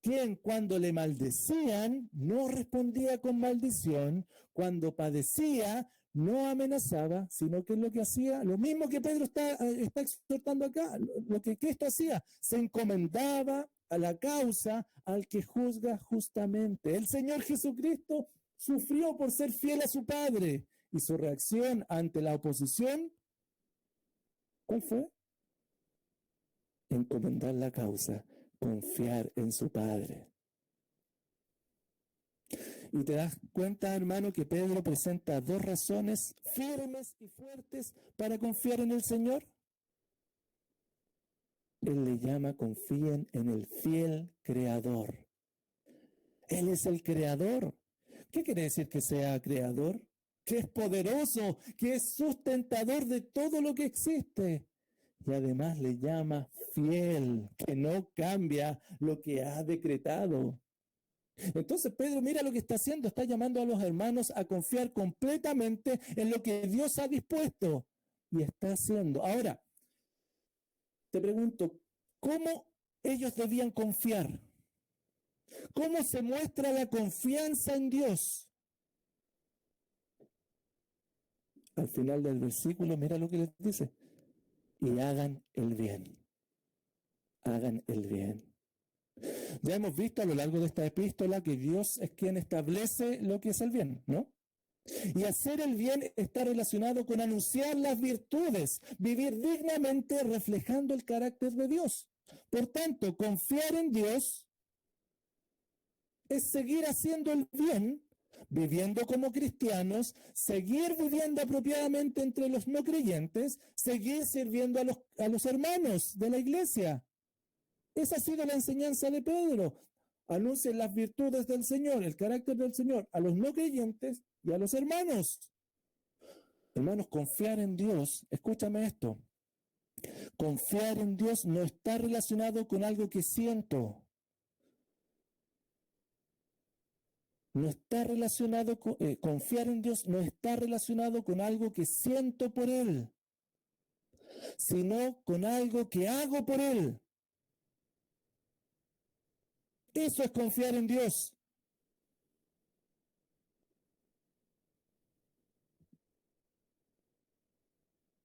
quien cuando le maldecían no respondía con maldición, cuando padecía no amenazaba, sino que es lo que hacía, lo mismo que Pedro está exhortando acá, lo que Cristo hacía, se encomendaba a la causa al que juzga justamente. El Señor Jesucristo sufrió por ser fiel a su Padre y su reacción ante la oposición, ¿cuál fue? Encomendar la causa, confiar en su Padre. Y te das cuenta, hermano, que Pedro presenta dos razones firmes y fuertes para confiar en el Señor. Él le llama, confíen en el fiel Creador. Él es el Creador. ¿Qué quiere decir que sea Creador? Que es poderoso, que es sustentador de todo lo que existe. Y además le llama fiel, que no cambia lo que ha decretado. Entonces Pedro, mira lo que está haciendo, está llamando a los hermanos a confiar completamente en lo que Dios ha dispuesto y está haciendo. Ahora, te pregunto, ¿cómo ellos debían confiar? ¿Cómo se muestra la confianza en Dios? Al final del versículo, mira lo que les dice. Y hagan el bien. Hagan el bien. Ya hemos visto a lo largo de esta epístola que Dios es quien establece lo que es el bien, ¿no? Y hacer el bien está relacionado con anunciar las virtudes, vivir dignamente reflejando el carácter de Dios. Por tanto, confiar en Dios es seguir haciendo el bien, viviendo como cristianos, seguir viviendo apropiadamente entre los no creyentes, seguir sirviendo a los hermanos de la iglesia. Esa ha sido la enseñanza de Pedro. Anuncien las virtudes del Señor, el carácter del Señor, a los no creyentes y a los hermanos. Hermanos, confiar en Dios, escúchame esto, confiar en Dios no está relacionado con algo que siento. No está relacionado con, confiar en Dios no está relacionado con algo que siento por Él, sino con algo que hago por Él. Eso es confiar en Dios.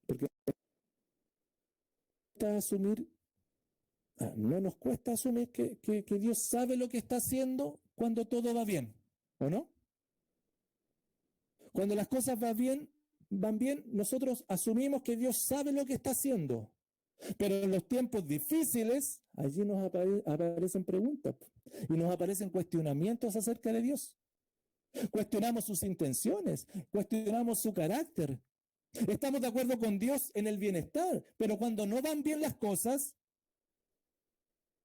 Porque no nos cuesta asumir que Dios sabe lo que está haciendo cuando todo va bien, ¿o no? Cuando las cosas van bien, nosotros asumimos que Dios sabe lo que está haciendo. Pero en los tiempos difíciles, allí nos aparecen preguntas y nos aparecen cuestionamientos acerca de Dios. Cuestionamos sus intenciones, cuestionamos su carácter. Estamos de acuerdo con Dios en el bienestar, pero cuando no van bien las cosas,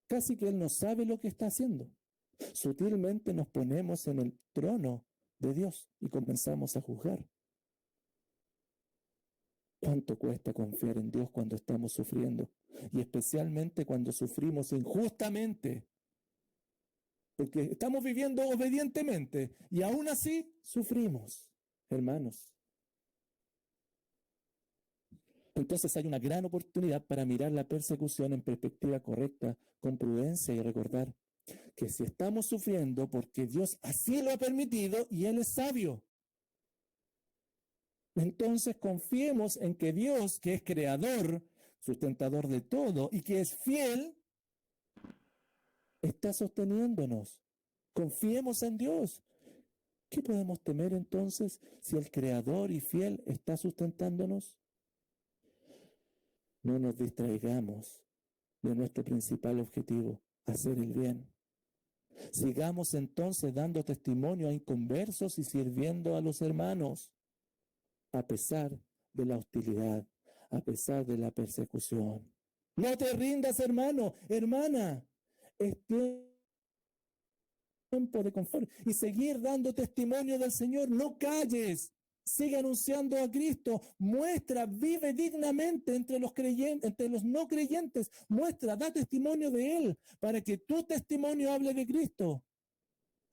casi que Él no sabe lo que está haciendo. Sutilmente nos ponemos en el trono de Dios y comenzamos a juzgar. ¿Cuánto cuesta confiar en Dios cuando estamos sufriendo? Y especialmente cuando sufrimos injustamente. Porque estamos viviendo obedientemente y aún así sufrimos, hermanos. Entonces hay una gran oportunidad para mirar la persecución en perspectiva correcta, con prudencia y recordar que si estamos sufriendo porque Dios así lo ha permitido y Él es sabio, entonces confiemos en que Dios, que es creador, sustentador de todo y que es fiel, está sosteniéndonos. Confiemos en Dios. ¿Qué podemos temer entonces si el Creador y fiel está sustentándonos? No nos distraigamos de nuestro principal objetivo, hacer el bien. Sigamos entonces dando testimonio a inconversos y sirviendo a los hermanos, a pesar de la hostilidad, a pesar de la persecución. No te rindas, hermano, hermana. Es tiempo de confort y seguir dando testimonio del Señor. No calles. Sigue anunciando a Cristo. Muestra, vive dignamente entre los creyentes, entre los no creyentes. Muestra, da testimonio de Él para que tu testimonio hable de Cristo.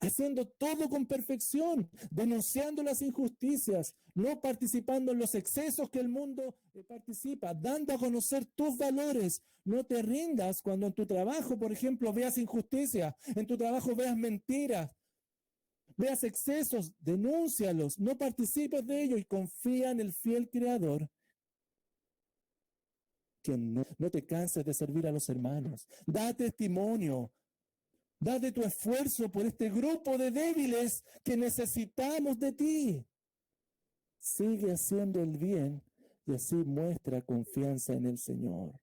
Haciendo todo con perfección, denunciando las injusticias, no participando en los excesos que el mundo participa, dando a conocer tus valores. No te rindas cuando en tu trabajo, por ejemplo, veas injusticia, en tu trabajo veas mentiras, veas excesos, denúncialos, no participes de ello y confía en el fiel Creador. Que no te canses de servir a los hermanos. Da testimonio. Da de tu esfuerzo por este grupo de débiles que necesitamos de ti. Sigue haciendo el bien y así muestra confianza en el Señor.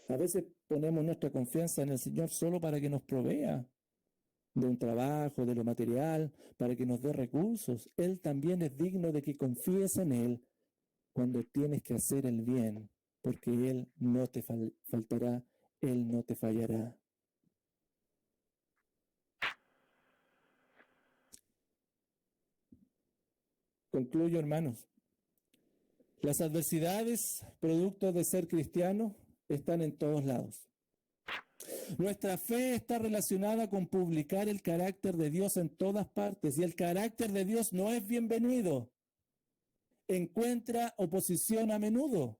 A veces ponemos nuestra confianza en el Señor solo para que nos provea de un trabajo, de lo material, para que nos dé recursos. Él también es digno de que confíes en Él cuando tienes que hacer el bien, porque Él no te faltará, Él no te fallará. Concluyo, hermanos. Las adversidades, producto de ser cristiano, están en todos lados. Nuestra fe está relacionada con publicar el carácter de Dios en todas partes y el carácter de Dios no es bienvenido. Encuentra oposición a menudo.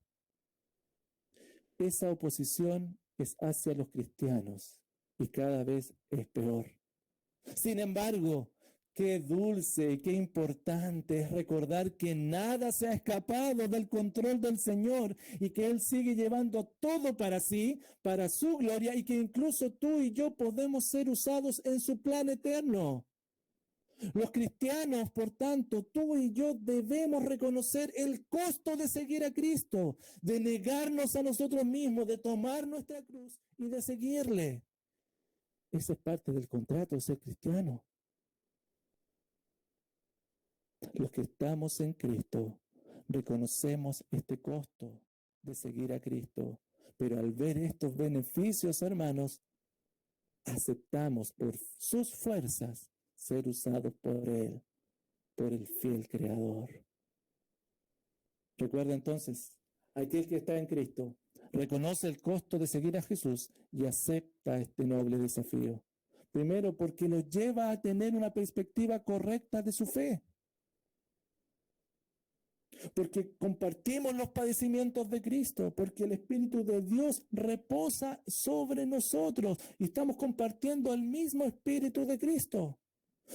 Esa oposición es hacia los cristianos y cada vez es peor. Sin embargo, qué dulce, qué importante es recordar que nada se ha escapado del control del Señor y que Él sigue llevando todo para sí, para su gloria y que incluso tú y yo podemos ser usados en su plan eterno. Los cristianos, por tanto, tú y yo debemos reconocer el costo de seguir a Cristo, de negarnos a nosotros mismos, de tomar nuestra cruz y de seguirle. Esa es parte del contrato de ser cristiano. Los que estamos en Cristo reconocemos este costo de seguir a Cristo, pero al ver estos beneficios, hermanos, aceptamos por sus fuerzas ser usados por Él, por el fiel Creador. Recuerda entonces, aquel que está en Cristo reconoce el costo de seguir a Jesús y acepta este noble desafío. Primero, porque lo lleva a tener una perspectiva correcta de su fe. Porque compartimos los padecimientos de Cristo, porque el Espíritu de Dios reposa sobre nosotros y estamos compartiendo el mismo Espíritu de Cristo,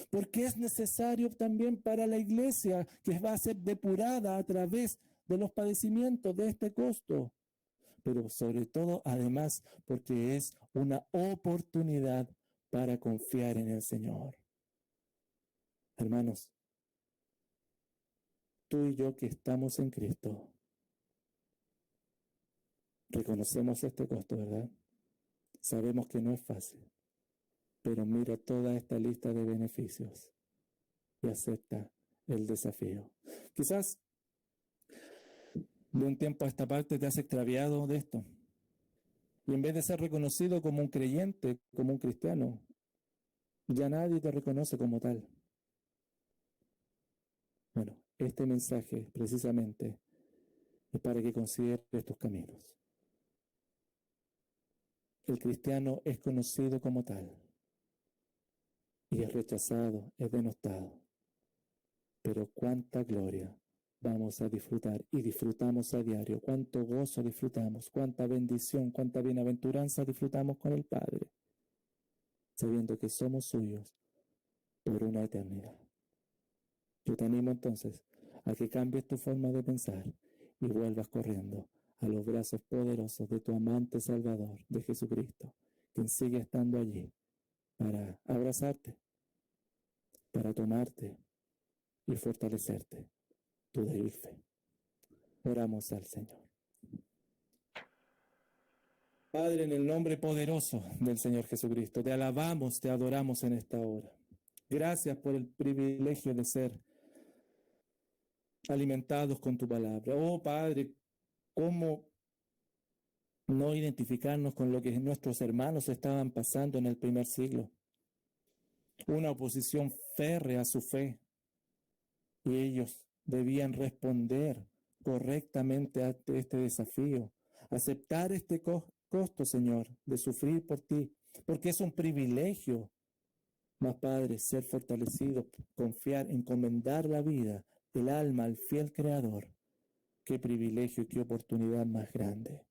porque es necesario también para la iglesia que va a ser depurada a través de los padecimientos de este costo, pero sobre todo además porque es una oportunidad para confiar en el Señor. Hermanos, tú y yo que estamos en Cristo, reconocemos este costo, ¿verdad? Sabemos que no es fácil, pero mira toda esta lista de beneficios y acepta el desafío. Quizás de un tiempo a esta parte te has extraviado de esto y en vez de ser reconocido como un creyente, como un cristiano, ya nadie te reconoce como tal. Bueno, este mensaje precisamente es para que consideres tus caminos. El cristiano es conocido como tal y es rechazado, es denostado. Pero cuánta gloria vamos a disfrutar y disfrutamos a diario, cuánto gozo disfrutamos, cuánta bendición, cuánta bienaventuranza disfrutamos con el Padre, sabiendo que somos suyos por una eternidad. Yo te animo entonces a que cambies tu forma de pensar y vuelvas corriendo a los brazos poderosos de tu amante Salvador, de Jesucristo, quien sigue estando allí para abrazarte, para tomarte y fortalecerte tu débil fe. Oramos al Señor. Padre, en el nombre poderoso del Señor Jesucristo, te alabamos, te adoramos en esta hora. Gracias por el privilegio de ser alimentados con tu palabra. Oh Padre, ¿cómo no identificarnos con lo que nuestros hermanos estaban pasando en el primer siglo? Una oposición férrea a su fe. Y ellos debían responder correctamente a este desafío. Aceptar este costo, Señor, de sufrir por ti, porque es un privilegio. Mas, Padre, ser fortalecido, confiar, encomendar la vida, el alma al fiel Creador. Qué privilegio y qué oportunidad más grande.